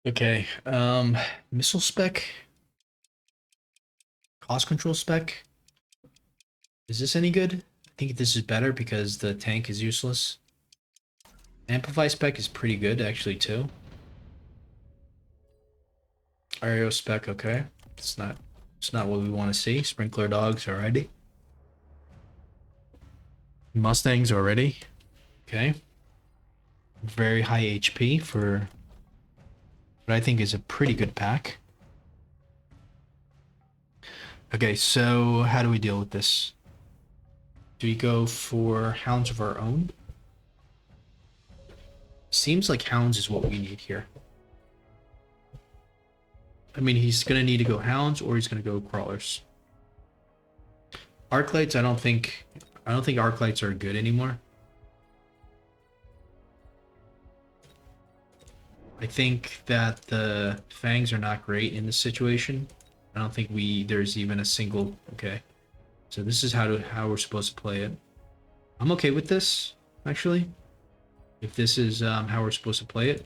Okay, missile spec, cost control spec. Is this any good? I think this is better because the tank is useless. Amplify spec is pretty good actually too. Aero spec, okay. It's not what we want to see. Sprinkler dogs already. Mustangs already. Okay. Very high HP for what I think is a pretty good pack. Okay, so how do we deal with this? Do we go for Hounds of our own? Seems like Hounds is what we need here. I mean, he's going to need to go Hounds or he's going to go Crawlers. Arclights, I don't think Arclights are good anymore. I think that the Fangs are not great in this situation. I don't think there's even a single. Okay, so this is how we're supposed to play it. I'm okay with this actually. If this is how we're supposed to play it.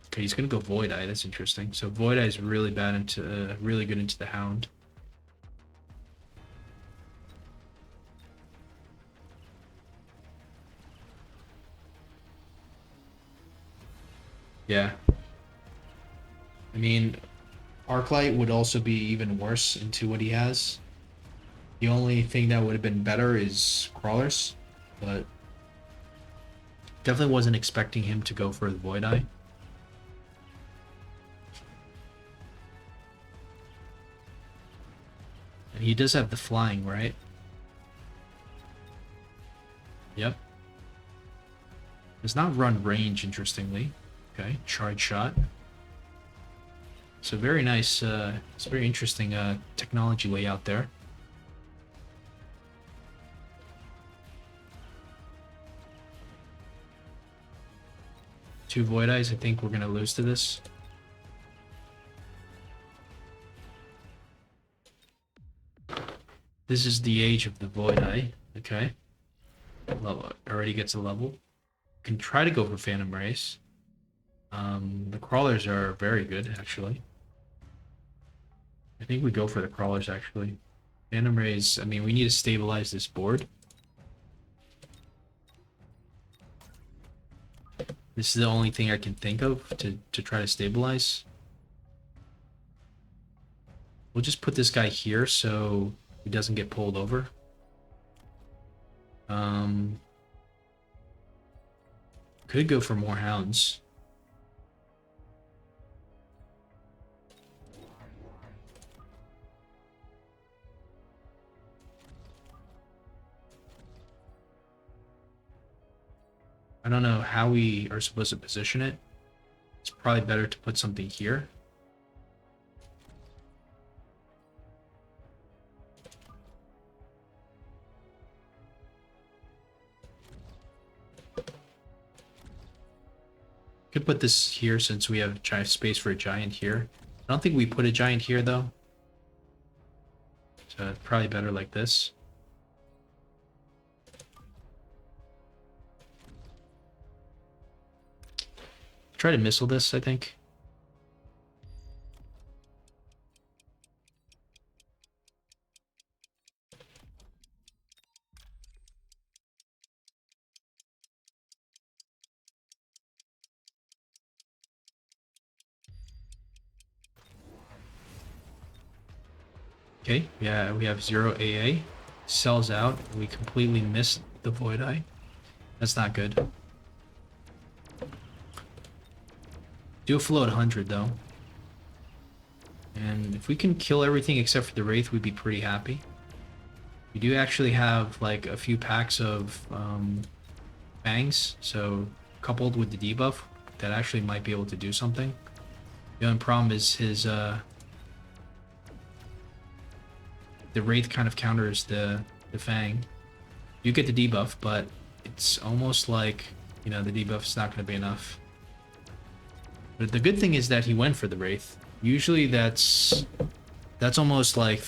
Okay, he's gonna go Void Eye. That's interesting. So Void Eye is really bad into really good into the Hound. Yeah. I mean, Arclight would also be even worse into what he has. The only thing that would have been better is Crawlers, but definitely wasn't expecting him to go for the Void Eye. And he does have the flying, right? Yep. Does not run range, interestingly. Okay, charge shot. So very nice, it's very interesting technology layout there. Two Void Eyes, I think we're going to lose to this. This is the age of the Void Eye. Okay. Level, already gets a level. Can try to go for Phantom Race. The Crawlers are very good, actually. I think we go for the Crawlers, actually. Phantom Rays, I mean, we need to stabilize this board. This is the only thing I can think of to try to stabilize. We'll just put this guy here so he doesn't get pulled over. Could go for more Hounds. I don't know how we are supposed to position it. It's probably better to put something here. Could put this here since we have space for a giant here. I don't think we put a giant here though. So it's probably better like this. Try to missile this, I think. Okay, yeah, we have 0 AA. Sells out. We completely missed the Void Eye. That's not good. Do a float 100 though. And if we can kill everything except for the Wraith, we'd be pretty happy. We do actually have like a few packs of Fangs, so coupled with the debuff, that actually might be able to do something. The only problem is his the Wraith kind of counters the Fang. You get the debuff, but it's almost like, you know, the debuff is not going to be enough. But the good thing is that he went for the Wraith. Usually that's almost like,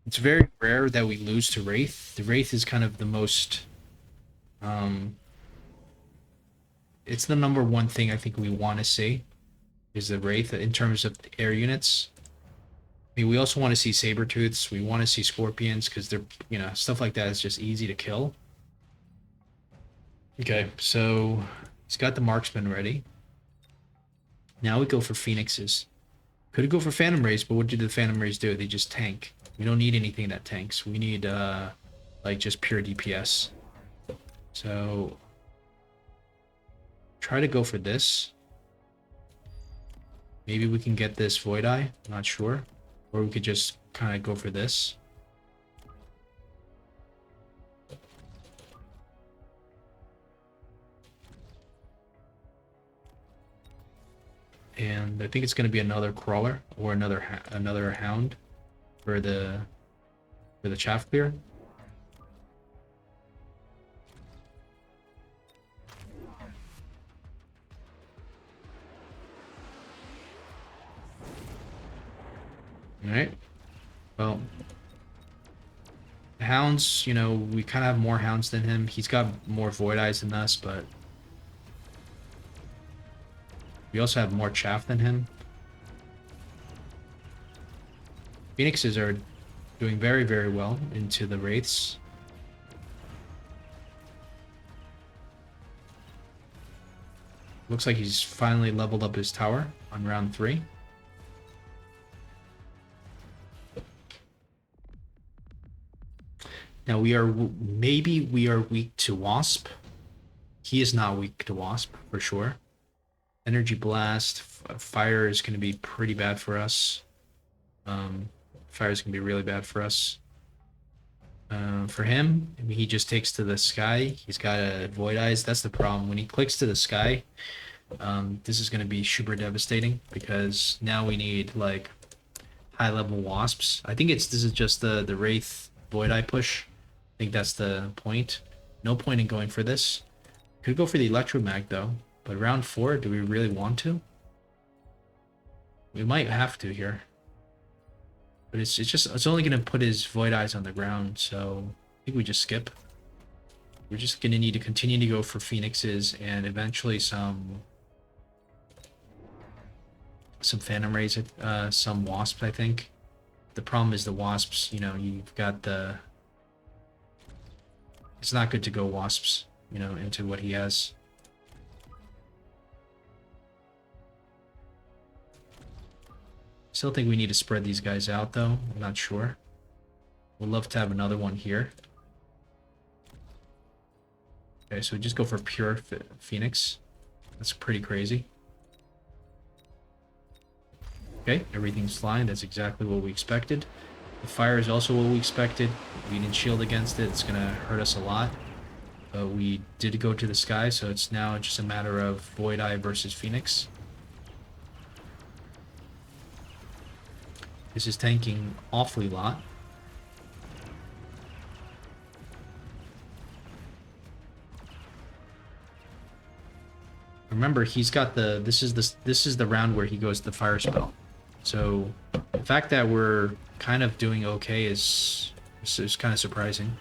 it's very rare that we lose to Wraith. The Wraith is kind of the most it's the number one thing I think we want to see is the Wraith in terms of air units. I mean, we also want to see Sabertooths. We want to see Scorpions because they're, you know, stuff like that is just easy to kill. Okay, so he's got the Marksman ready. Now we go for Phoenixes. Could go for Phantom Rays, but what do the Phantom Rays do? They just tank. We don't need anything that tanks. We need, like, just pure DPS. So, try to go for this. Maybe we can get this Void Eye. I'm not sure. Or we could just kind of go for this. And I think it's going to be another Crawler or another Hound for the Chaff Clear. Alright. Well, the Hounds, you know, we kind of have more Hounds than him. He's got more Void Eyes than us, but we also have more Chaff than him. Phoenixes are doing very, very well into the Wraiths. Looks like he's finally leveled up his tower on round 3. Now maybe we are weak to Wasp. He is not weak to Wasp, for sure. Energy Blast, Fire is going to be pretty bad for us. Fire is going to be really bad for us. For him, I mean, he just takes to the sky. He's got a Void Eyes. That's the problem. When he clicks to the sky, this is going to be super devastating because now we need like high-level Wasps. I think this is just the Wraith Void Eye push. I think that's the point. No point in going for this. Could go for the Electromag though. But round 4, do we really want to? We might have to here. But it's only gonna put his Void Eyes on the ground, so I think we just skip. We're just gonna need to continue to go for Phoenixes and eventually some Phantom Rays, some Wasps, I think. The problem is the Wasps, you know, you've got the... It's not good to go Wasps, you know, into what he has. Still think we need to spread these guys out, though. I'm not sure. Would love to have another one here. Okay, so we just go for pure Phoenix. That's pretty crazy. Okay, everything's flying. That's exactly what we expected. The fire is also what we expected. We didn't shield against it. It's going to hurt us a lot. But we did go to the sky, so it's now just a matter of Void Eye versus Phoenix. This is tanking awfully lot. Remember, he's got the this is the round where he goes the fire spell. So the fact that we're kind of doing okay is kind of surprising.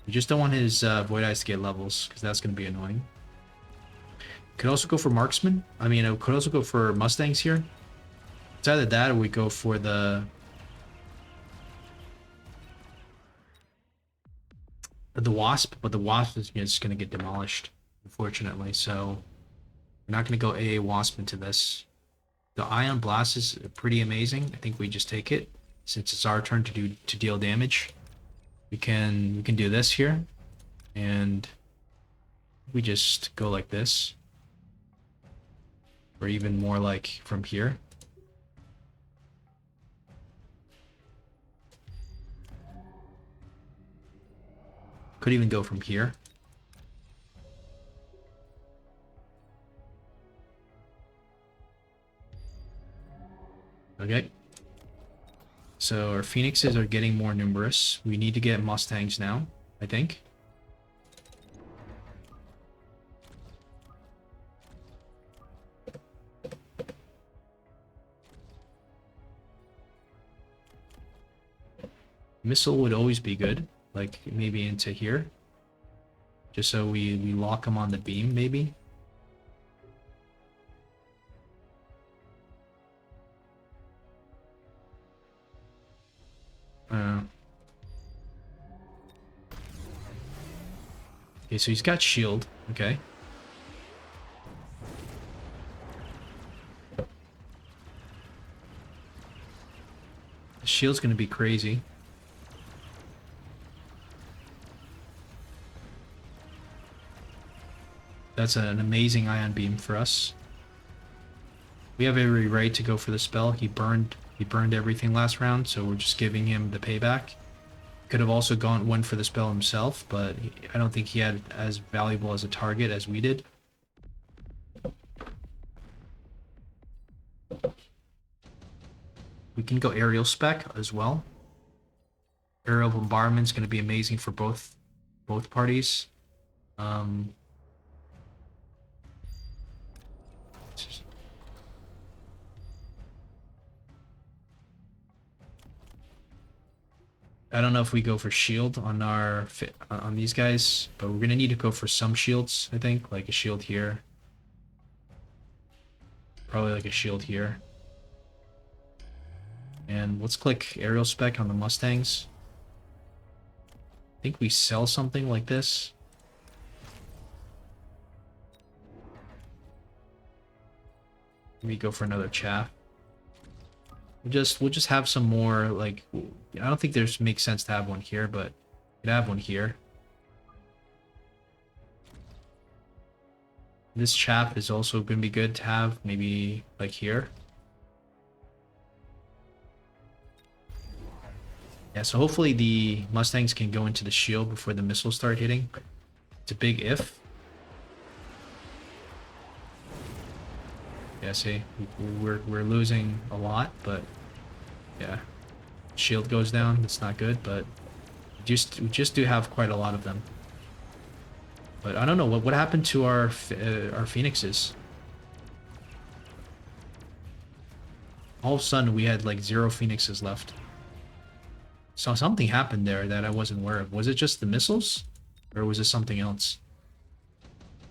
We just don't want his Void Eyes to get levels because that's going to be annoying. Could also go for Marksman. I mean, could also go for Mustangs here. It's either that or we go for the Wasp, but the Wasp is just going to get demolished, unfortunately. So we're not going to go AA Wasp into this. The Ion Blast is pretty amazing. I think we just take it since it's our turn to deal damage. We can do this here, and we just go like this, or even more like from here. Could even go from here. Okay. So our Phoenixes are getting more numerous. We need to get Mustangs now, I think. Missile would always be good. Like maybe into here, just so we lock him on the beam, maybe. Uh, okay, so he's got shield. Okay. The shield's gonna be crazy. That's an amazing ion beam for us. We have every right to go for the spell. He burned everything last round, so we're just giving him the payback. Could have also went for the spell himself, but I don't think he had as valuable as a target as we did. We can go aerial spec as well. Aerial bombardment's going to be amazing for both parties. Um, I don't know if we go for shield on on these guys, but we're gonna need to go for some shields. I think like a shield here, probably like a shield here, and let's click aerial spec on the Mustangs. I think we sell something like this. Maybe go for another chaff. We'll just have some more like. I don't think there's makes sense to have one here, but we could have one here. This chaff is also going to be good to have, maybe like here. Yeah, so hopefully the Mustangs can go into the shield before the missiles start hitting. It's a big if. Yeah, see, we're losing a lot, but yeah, shield goes down. That's not good, but we just do have quite a lot of them. But I don't know what happened to our phoenixes. All of a sudden, we had like 0 phoenixes left. So something happened there that I wasn't aware of. Was it just the missiles, or was it something else?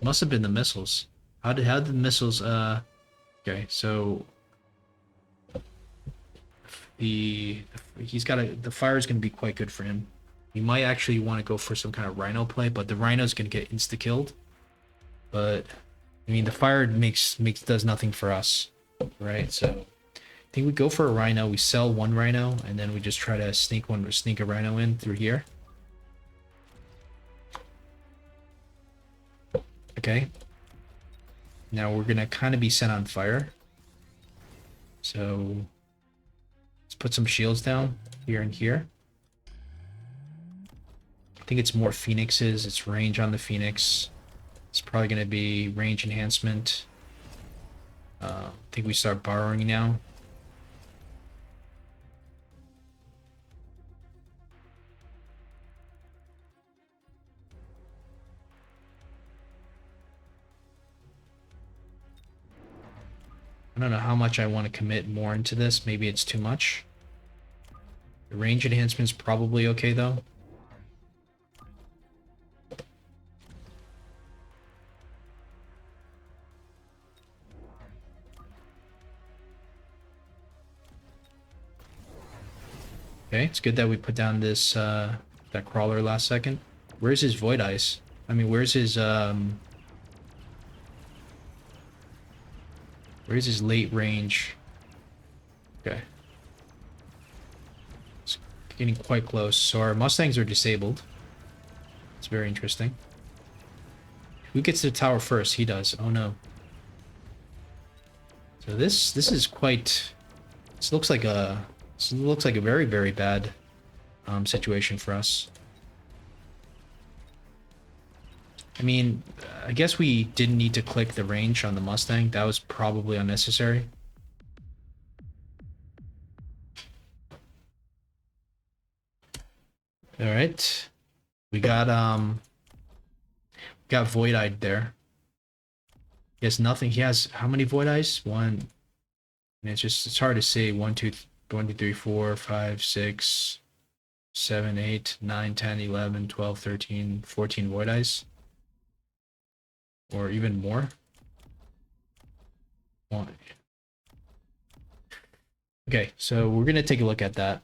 It must have been the missiles. How did the missiles? Okay, so the fire is gonna be quite good for him. He might actually want to go for some kind of rhino play, but the rhino's gonna get insta killed. But I mean, the fire does nothing for us, right? So I think we go for a rhino. We sell one rhino, and then we just try to sneak a rhino in through here. Okay. Now we're gonna kind of be set on fire. So let's put some shields down here and here. I think it's more phoenixes. It's range on the phoenix. It's probably gonna be range enhancement. I think we start borrowing now. I don't know how much I want to commit more into this. Maybe it's too much. The range enhancement's probably okay though. Okay, it's good that we put down this that crawler last second. Where's his void ice? I mean, where's his late range? Okay. It's getting quite close. So our Mustangs are disabled. It's very interesting. Who gets to the tower first? He does. Oh no. So this is quite. This looks like a very, very bad situation for us. I mean, I guess we didn't need to click the range on the Mustang. That was probably unnecessary. All right, we got Void Eyed there. He has nothing. He has how many Void Eyes? One. And it's hard to say. 1, 2, 3, 4, 5, 6, 7, 8, 9, 10, 11, 12, 13, 14 Void Eyes. Or even more. One. Okay, so we're gonna take a look at that.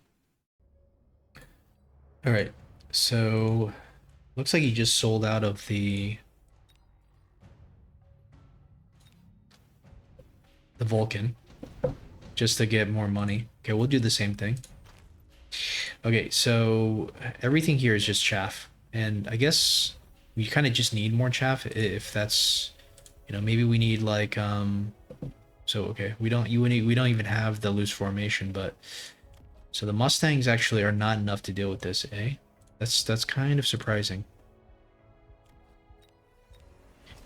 All right. So looks like he just sold out of the Vulcan just to get more money. Okay, we'll do the same thing. Okay, so everything here is just chaff, and I guess we kind of just need more chaff if that's, maybe we need like so okay, we don't even have the loose formation, but so the Mustangs actually are not enough to deal with this, eh? That's kind of surprising.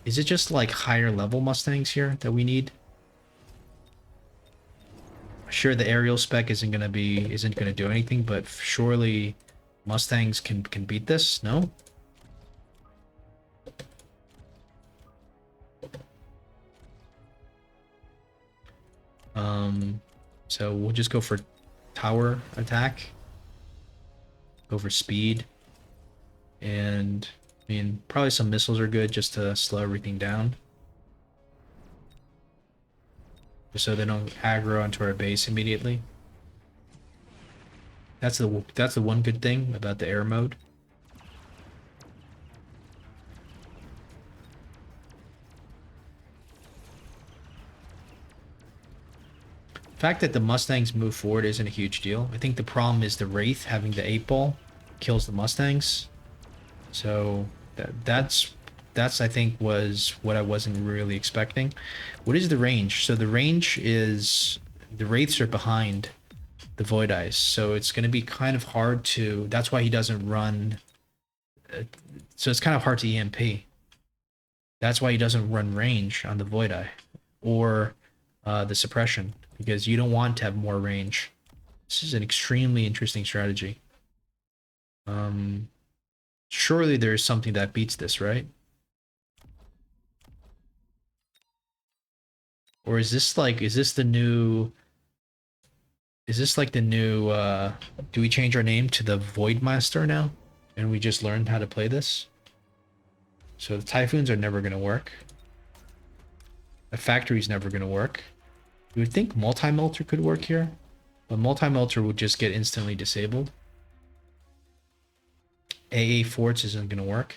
Is it just like higher level Mustangs here that we need? Sure, the aerial spec isn't gonna do anything, but surely Mustangs can beat this, no? Um, so we'll just go for tower attack, go for speed, and I mean probably some missiles are good just to slow everything down, just so they don't aggro onto our base immediately. That's the one good thing about the air mode. The fact that the Mustangs move forward isn't a huge deal. I think the problem is the Wraith having the 8-ball kills the Mustangs. So that's I think was what I wasn't really expecting. What is the range? So the range is the Wraiths are behind the Void Eyes, so it's going to be kind of hard to. That's why he doesn't run. So it's kind of hard to EMP. That's why he doesn't run range on the Void Eye or the suppression, because you don't want to have more range. This is an extremely interesting strategy. Surely there's something that beats this, right? Or is this like, is this like the new, do we change our name to the Void Master now? And we just learned how to play this? So the Typhoons are never going to work. The Factory's never going to work. You would think Multi-Melter could work here, but Multi-Melter would just get instantly disabled. AA Forts isn't going to work.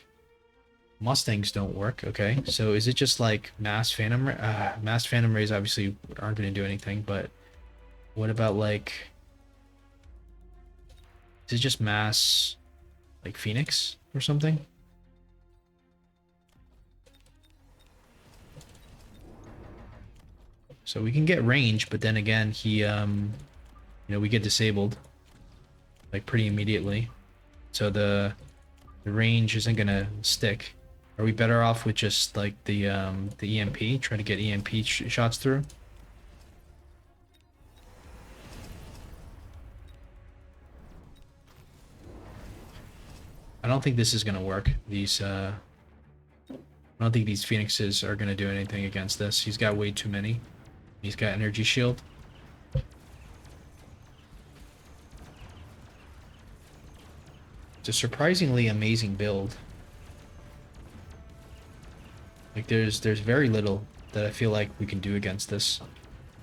Mustangs don't work. Okay, so is it just like Mass Phantom Rays obviously aren't going to do anything, but what about like, is it just Mass like Phoenix or something? So we can get range, but then again we get disabled like pretty immediately, so the range isn't gonna stick. Are we better off with just like the EMP, try to get EMP shots through? I don't think this is gonna work. I don't think these Phoenixes are gonna do anything against this. He's got way too many. He's got energy shield. It's a surprisingly amazing build. Like there's very little that I feel like we can do against this.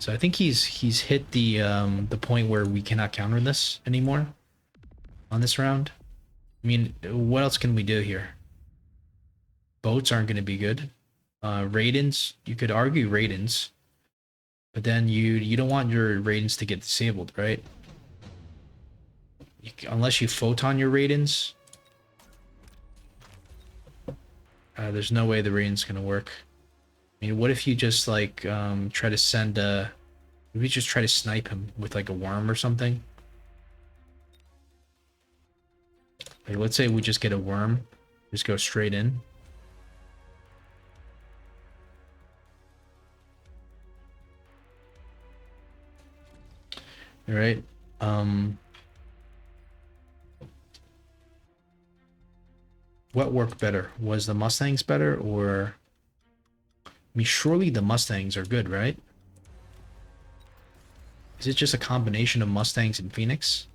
So I think he's hit the point where we cannot counter this anymore on this round. I mean, what else can we do here? Boats aren't going to be good. Raidens, you could argue Raidens, but then you don't want your Raidens to get disabled, right? Unless you photon your Raidens, there's no way the Raiden's going to work. I mean, what if you just like try to send a, maybe just try to snipe him with like a worm or something? Like let's say we just get a worm, just go straight in. All right. What worked better? Was the Mustangs better, or I mean, surely the Mustangs are good, right? Is it just a combination of Mustangs and Phoenix?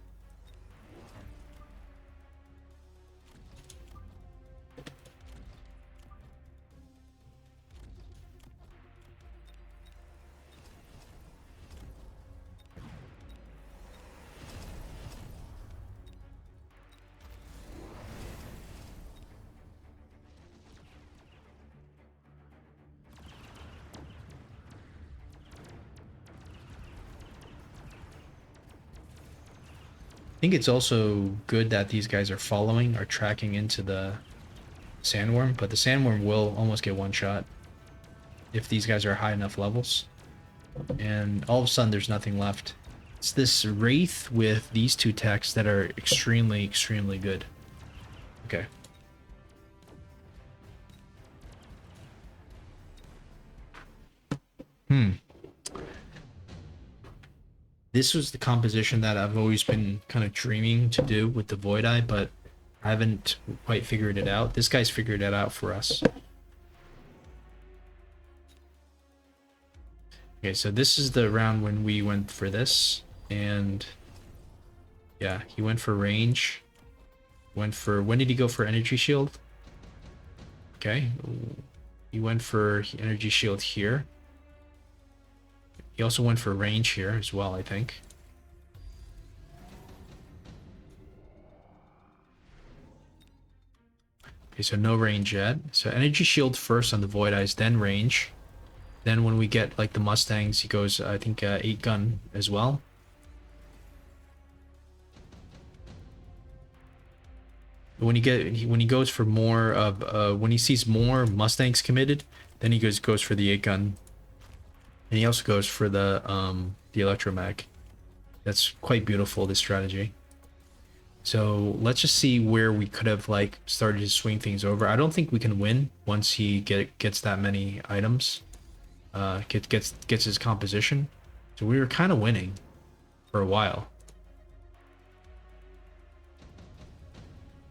think it's also good that these guys are tracking into the sandworm, but the sandworm will almost get one shot if these guys are high enough levels. And all of a sudden, there's nothing left. It's this Wraith with these two techs that are extremely, extremely good. Okay. This was the composition that I've always been kind of dreaming to do with the Void Eye, but I haven't quite figured it out. This guy's figured it out for us. Okay, so this is the round when we went for this, and yeah, he went for range. Went for, when did he go for energy shield? Okay, he went for energy shield here. He also went for range here as well, I think. Okay, so no range yet. So energy shield first on the Void Eyes, then range. Then when we get like the Mustangs, he goes, I think, 8 gun as well. When he goes for more of when he sees more Mustangs committed, then he goes for the 8 gun. And he also goes for the electromag. That's quite beautiful, this strategy. So let's just see where we could have like started to swing things over. I don't think we can win once he gets that many items. Gets his composition. So we were kind of winning for a while.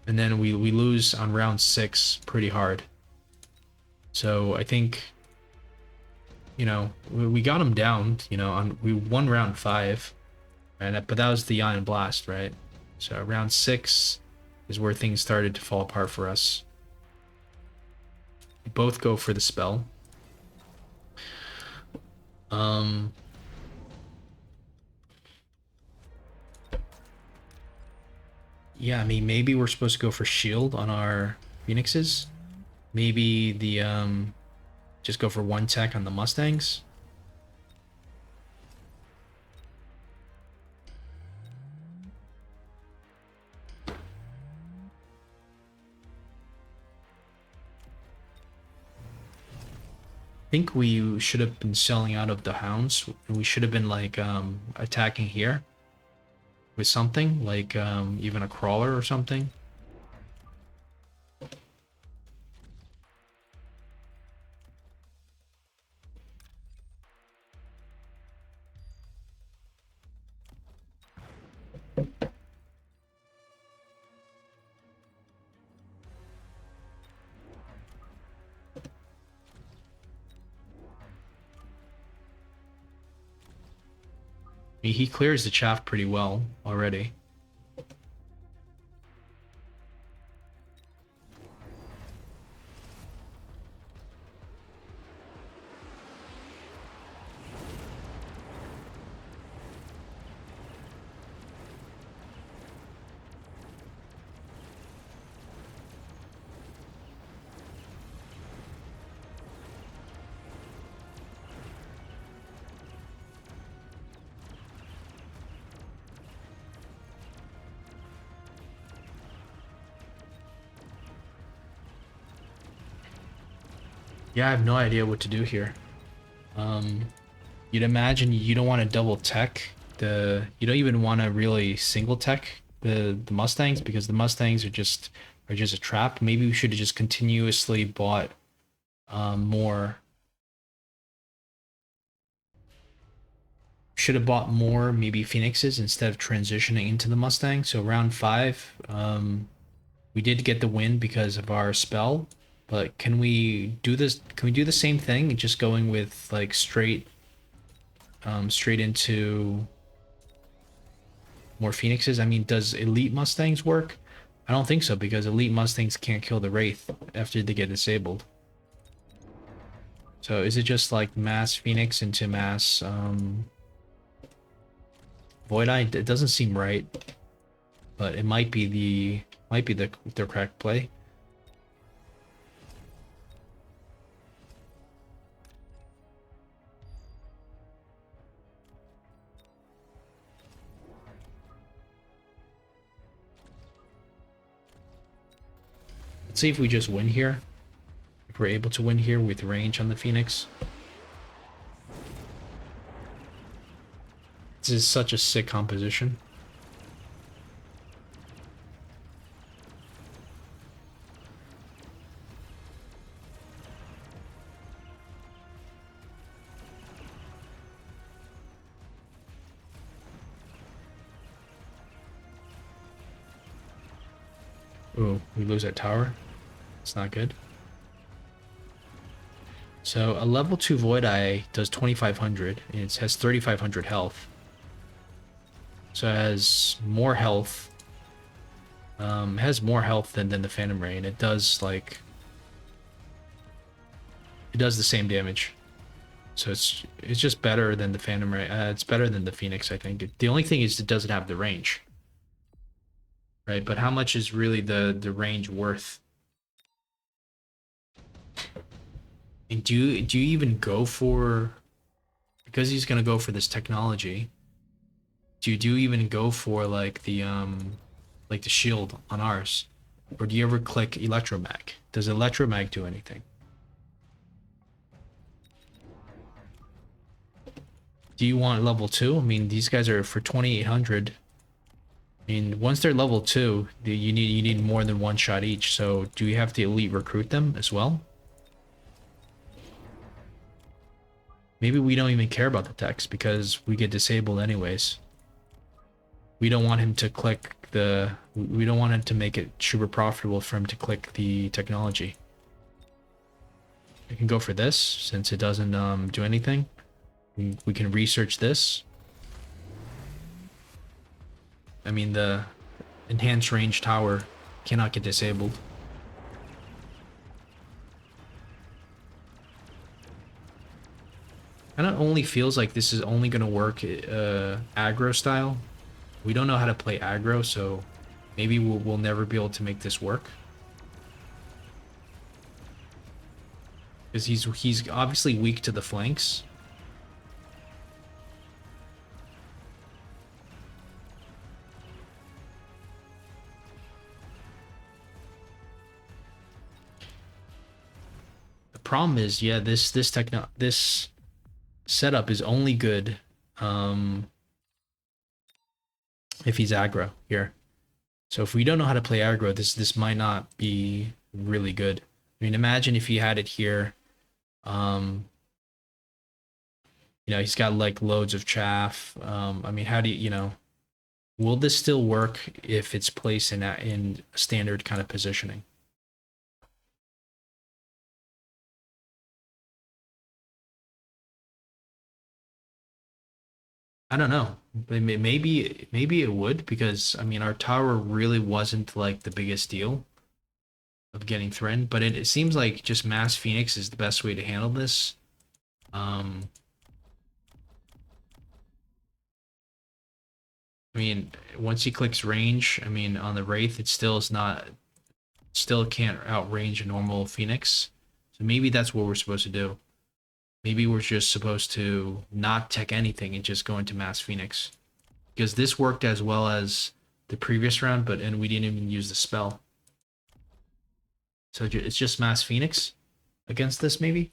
And then we lose on round 6 pretty hard. So I think, you know, we got him down, you know, we won round 5. And but that was the Ion Blast, right? So round 6 is where things started to fall apart for us. We both go for the spell. Yeah, I mean, maybe we're supposed to go for shield on our Phoenixes. Maybe the just go for 1 tech on the Mustangs. I think we should have been selling out of the hounds. We should have been like attacking here with something like even a crawler or something. I mean, he clears the chaff pretty well already. Yeah, I have no idea what to do here. You'd imagine you don't want to double tech you don't even want to really single tech the Mustangs, because the Mustangs are just a trap. Maybe we should have just continuously bought more. Should have bought more maybe Phoenixes instead of transitioning into the Mustang. So round 5, we did get the win because of our spell. But can we do this? Can we do the same thing? Just going with like straight into more Phoenixes. I mean, does Elite Mustangs work? I don't think so, because Elite Mustangs can't kill the Wraith after they get disabled. So is it just like mass Phoenix into mass Void Eye? It doesn't seem right, but it might be the correct play. see if we just win here. If we're able to win here with range on the Phoenix. This is such a sick composition. Ooh, we lose that tower. It's not good. So a level 2 Void Eye does 2500 and it has 3500 health. So it has more health. Has more health than the Phantom Ray, and it does like it does the same damage. So it's just better than the Phantom Ray. It's better than the Phoenix, I think. The only thing is it doesn't have the range. Right, but how much is really the range worth? And do you even go for, because he's gonna go for this technology? Do you even go for like the shield on ours, or do you ever click Electromag? Does Electromag do anything? Do you want level 2? I mean, these guys are for 2800. I mean, once they're level 2, you need more than one shot each. So do you have to elite recruit them as well? Maybe we don't even care about the text because we get disabled anyways. We don't want him to click the... We don't want it to make it super profitable for him to click the technology. We can go for this since it doesn't do anything. We can research this. I mean, the enhanced range tower cannot get disabled. And it only feels like this is only going to work aggro style. We don't know how to play aggro, so maybe we'll never be able to make this work. Because he's obviously weak to the flanks. Problem is, yeah, this setup is only good if he's aggro here. So if we don't know how to play aggro, this might not be really good. I mean, imagine if he had it here. You know, he's got like loads of chaff. I mean, how do you know? Will this still work if it's placed in standard kind of positioning? I don't know. Maybe it would, because I mean our tower really wasn't like the biggest deal of getting threatened, but it seems like just mass Phoenix is the best way to handle this. I mean, once he clicks range, I mean on the Wraith it still can't outrange a normal Phoenix. So maybe that's what we're supposed to do. Maybe we're just supposed to not tech anything and just go into Mass Phoenix. Because this worked as well as the previous round, and we didn't even use the spell. So it's just Mass Phoenix against this, maybe?